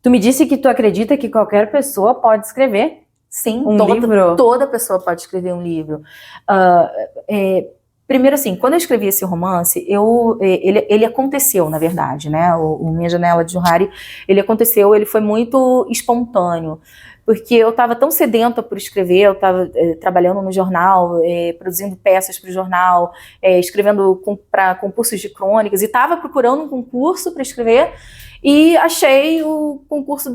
Tu me disse que tu acredita que qualquer pessoa pode escrever Sim, livro? Toda pessoa pode escrever um livro. Primeiro, assim, quando eu escrevi esse romance, ele aconteceu, na verdade, né? O Minha Janela de Johari, ele aconteceu, ele foi muito espontâneo, porque eu estava tão sedenta por escrever, eu estava trabalhando no jornal, produzindo peças para o jornal, escrevendo para concursos de crônicas, e estava procurando um concurso para escrever, e achei o concurso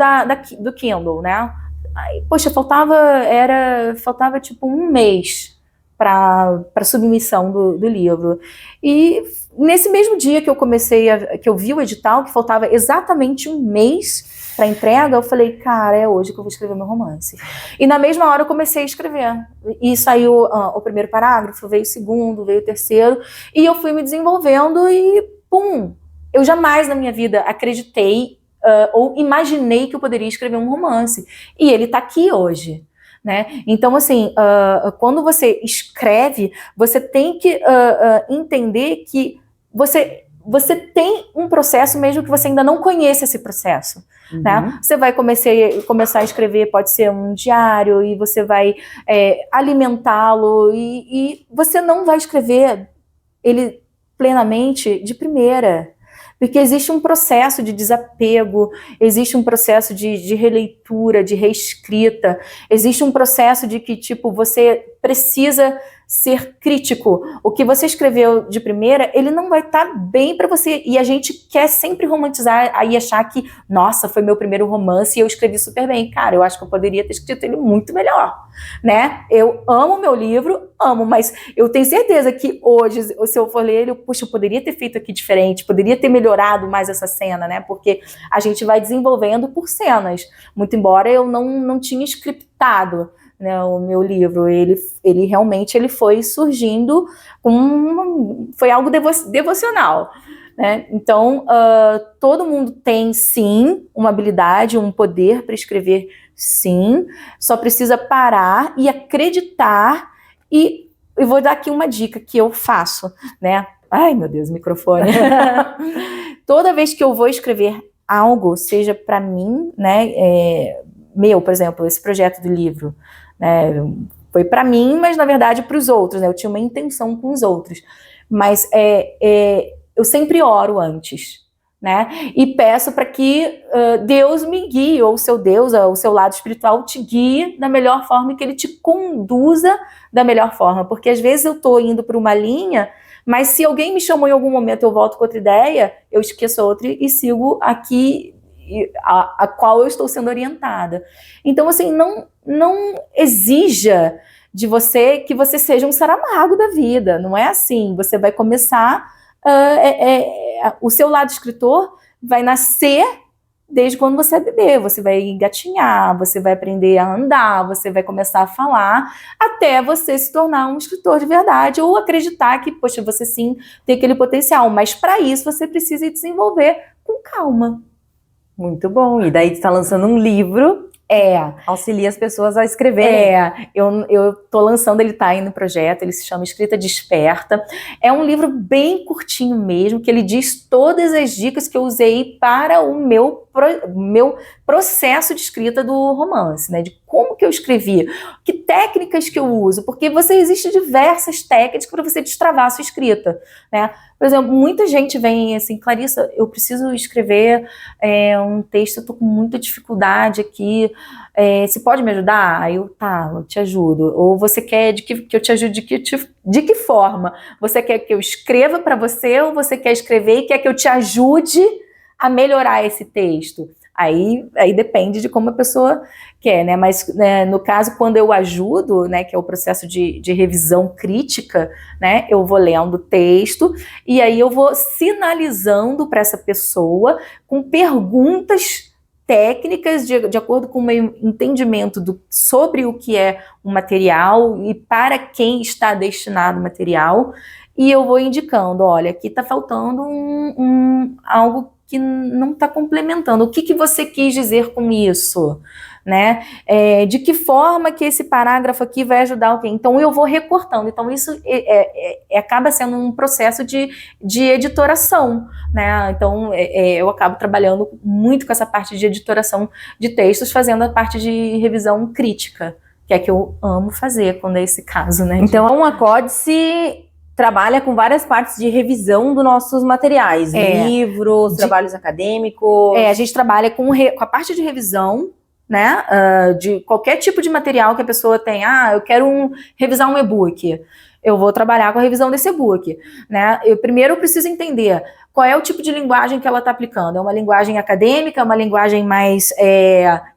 do Kindle, né? Aí, poxa, faltava tipo um mês para submissão do livro. E nesse mesmo dia que que eu vi o edital, que faltava exatamente um mês para entrega, eu falei, cara, é hoje que eu vou escrever meu romance. E na mesma hora eu comecei a escrever. E saiu o primeiro parágrafo, veio o segundo, veio o terceiro, e eu fui me desenvolvendo e pum! Eu jamais na minha vida acreditei ou imaginei que eu poderia escrever um romance. E ele está aqui hoje. Né? Então, assim, quando você escreve, você tem que entender que você tem um processo, mesmo que você ainda não conheça esse processo. Uhum. Né? Você vai começar a escrever, pode ser um diário, e você vai alimentá-lo, e você não vai escrever ele plenamente de primeira. Porque existe um processo de desapego, existe um processo de releitura, de reescrita, existe um processo de que, tipo, você precisa ser crítico. O que você escreveu de primeira, ele não vai estar bem para você. E a gente quer sempre romantizar e achar que, nossa, foi meu primeiro romance e eu escrevi super bem. Cara, eu acho que eu poderia ter escrito ele muito melhor, né? Eu amo meu livro, mas eu tenho certeza que hoje, se eu for ler ele, puxa, eu poderia ter feito aqui diferente, poderia ter melhorado mais essa cena, né? Porque a gente vai desenvolvendo por cenas. Muito embora eu não tinha scriptado, né, o meu livro, ele realmente foi surgindo, foi algo devocional, né? Então, todo mundo tem, sim, uma habilidade, um poder para escrever, sim, só precisa parar e acreditar, e eu vou dar aqui uma dica que eu faço, né? Ai, meu Deus, microfone. Toda vez que eu vou escrever algo, seja para mim, né, meu, por exemplo, esse projeto do livro, né, foi para mim, mas na verdade para os outros, né, eu tinha uma intenção com os outros, mas eu sempre oro antes, né, e peço para que Deus me guie, ou o seu Deus, o seu lado espiritual te guie da melhor forma, e que ele te conduza da melhor forma, porque às vezes eu estou indo por uma linha, mas se alguém me chamou em algum momento, eu volto com outra ideia, eu esqueço outra e sigo aqui a qual eu estou sendo orientada. Então, assim, não exija de você que você seja um Saramago da vida, não é assim. Você vai começar, o seu lado escritor vai nascer desde quando você é bebê, você vai engatinhar, você vai aprender a andar, você vai começar a falar, até você se tornar um escritor de verdade, ou acreditar que, poxa, você sim tem aquele potencial, mas para isso você precisa desenvolver com calma. Muito bom. E daí tu está lançando um livro, auxilia as pessoas a escreverem. Eu tô lançando, ele tá aí no projeto, ele se chama Escrita Desperta. É um livro bem curtinho mesmo, que ele diz todas as dicas que eu usei para o meu processo de escrita do romance, né? De como que eu escrevi, que técnicas que eu uso, porque existem diversas técnicas para você destravar a sua escrita, né? Por exemplo, muita gente vem assim, Clarissa, eu preciso escrever um texto, eu tô com muita dificuldade aqui, você pode me ajudar? Aí eu te ajudo. Ou você quer que eu te ajude de que forma? Você quer que eu escreva para você, ou você quer escrever e quer que eu te ajude a melhorar esse texto? Aí depende de como a pessoa quer, né? Mas no caso, quando eu ajudo, né, que é o processo de revisão crítica, né, eu vou lendo o texto e aí eu vou sinalizando para essa pessoa com perguntas técnicas de acordo com o meu entendimento sobre o que é o material e para quem está destinado o material, e eu vou indicando, olha, aqui está faltando algo que não está complementando. O que você quis dizer com isso? Né? De que forma que esse parágrafo aqui vai ajudar alguém? Então eu vou recortando. Então isso acaba sendo um processo de editoração, né? Então eu acabo trabalhando muito com essa parte de editoração de textos, fazendo a parte de revisão crítica, que é que eu amo fazer quando é esse caso, né? Então a Códice trabalha com várias partes de revisão dos nossos materiais, livros, trabalhos acadêmicos. A gente trabalha com a parte de revisão, né, de qualquer tipo de material que a pessoa tem. Eu quero revisar um e-book. Eu vou trabalhar com a revisão desse e-book, né? Primeiro eu preciso entender qual é o tipo de linguagem que ela está aplicando. É uma linguagem acadêmica, uma linguagem mais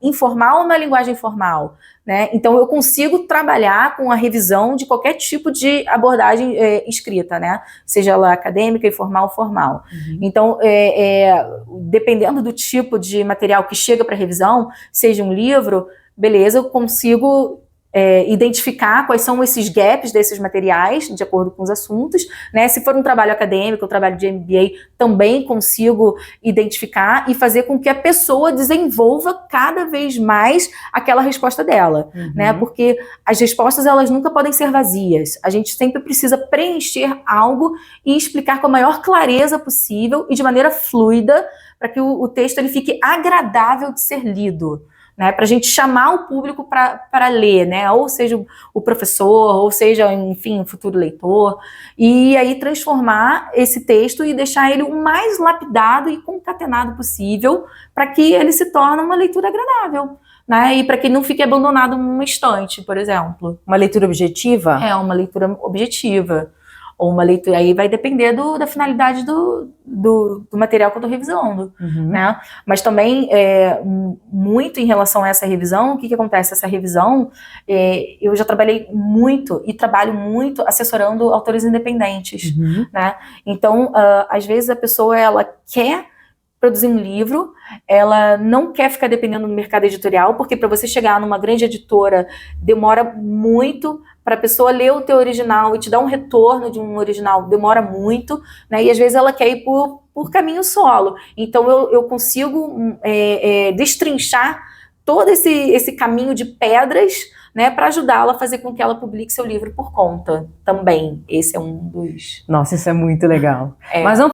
informal ou uma linguagem formal? Né? Então eu consigo trabalhar com a revisão de qualquer tipo de abordagem escrita, né? Seja ela acadêmica, informal ou formal. Uhum. Então, dependendo do tipo de material que chega para revisão, seja um livro, beleza, eu consigo identificar quais são esses gaps desses materiais, de acordo com os assuntos, né? Se for um trabalho acadêmico, um trabalho de MBA, também consigo identificar e fazer com que a pessoa desenvolva cada vez mais aquela resposta dela, né? Porque as respostas, elas nunca podem ser vazias. A gente sempre precisa preencher algo e explicar com a maior clareza possível e de maneira fluida, para que o texto ele fique agradável de ser lido. Né, para a gente chamar o público para ler, né, ou seja o professor, ou seja, enfim, o futuro leitor, e aí transformar esse texto e deixar ele o mais lapidado e concatenado possível, para que ele se torne uma leitura agradável, né, e para que não fique abandonado numa estante, por exemplo. Uma leitura objetiva? Uma leitura objetiva. Ou uma leitura, aí vai depender da finalidade do material que eu estou revisando, né? Mas também, muito em relação a essa revisão, o que acontece? Essa revisão, eu já trabalhei muito e trabalho muito assessorando autores independentes, né? Então, às vezes a pessoa, ela quer produzir um livro, ela não quer ficar dependendo do mercado editorial, porque para você chegar numa grande editora, demora muito. Para a pessoa ler o teu original e te dar um retorno de um original, demora muito, né? E às vezes ela quer ir por caminho solo. Então eu consigo destrinchar todo esse caminho de pedras, né, para ajudá-la a fazer com que ela publique seu livro por conta também. Esse é um dos... Nossa, isso é muito legal. Mas vamos